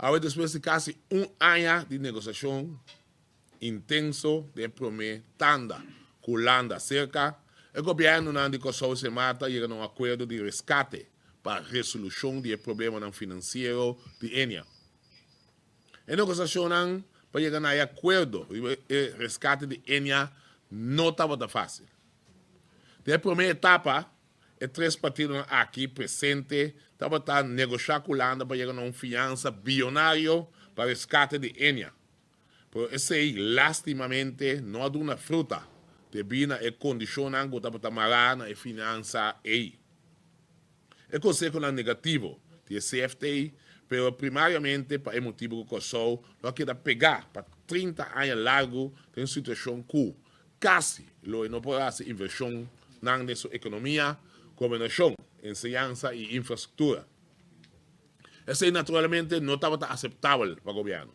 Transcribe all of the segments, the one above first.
Ahora, después de casi un año de negociación intenso de primer tanda, Holanda cerca, el gobierno de Kosovo se mata y llega a un acuerdo de rescate para resolución del problema financiero de Enia. En negociación, para llegar a un acuerdo, el rescate de Enia no estaba tan fácil. De la primera etapa, los tres partidos aquí presentes estaban negociando con Holanda para llegar a una fianza billonaria para el rescate de Enia. Pero ese, lastimamente, no ha dado una fruta debido a las condiciones que estaba marana y finanza ahí. El consejo es negativo de CFTI, pero primariamente para el motivo que Kosovo lo queda pegar para 30 años largo de una situación que casi no puede hacer inversión en su economía, gobernación, enseñanza y infraestructura. Ese naturalmente no estaba tan aceptable para el gobierno.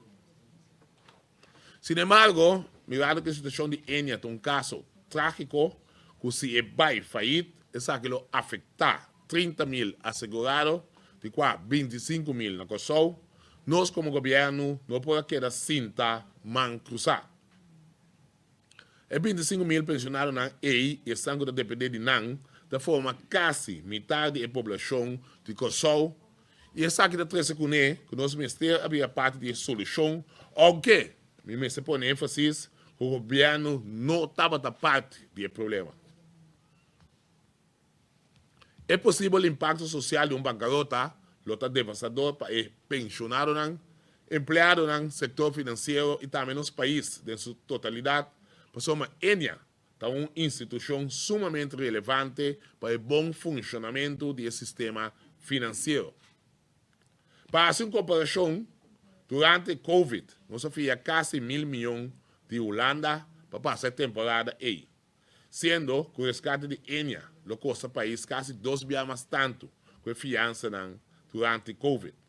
Sin embargo, mirando que la situación de Enia es un caso trágico, que si va a fallir, es que lo afecta 30.000 asegurados, de cual 25.000 en Kosovo, nós como gobierno no podemos quedar cinta man cruzar. E 25.000 pensionados aí estão a depender de NAN, de forma quase metade da população de Kosovo. E essa aqui da 13 com que o nosso ministério havia parte de solução, aunque, me se põe ênfase, o governo não estava da parte do problema. É possível o impacto social de bancarrota, lo está devastador para os pensionados, empregados no setor financeiro e também nos países, em sua totalidade. Porque Enia é uma instituição sumamente relevante para o bom funcionamento do sistema financeiro. Para fazer uma comparação, durante a Covid, nós havia quase 1.000 milhões de Holanda para passar a temporada aí. Sendo que o resgate de Enia lo custa ao país quase 2 vezes mais tanto que a fiança durante a Covid.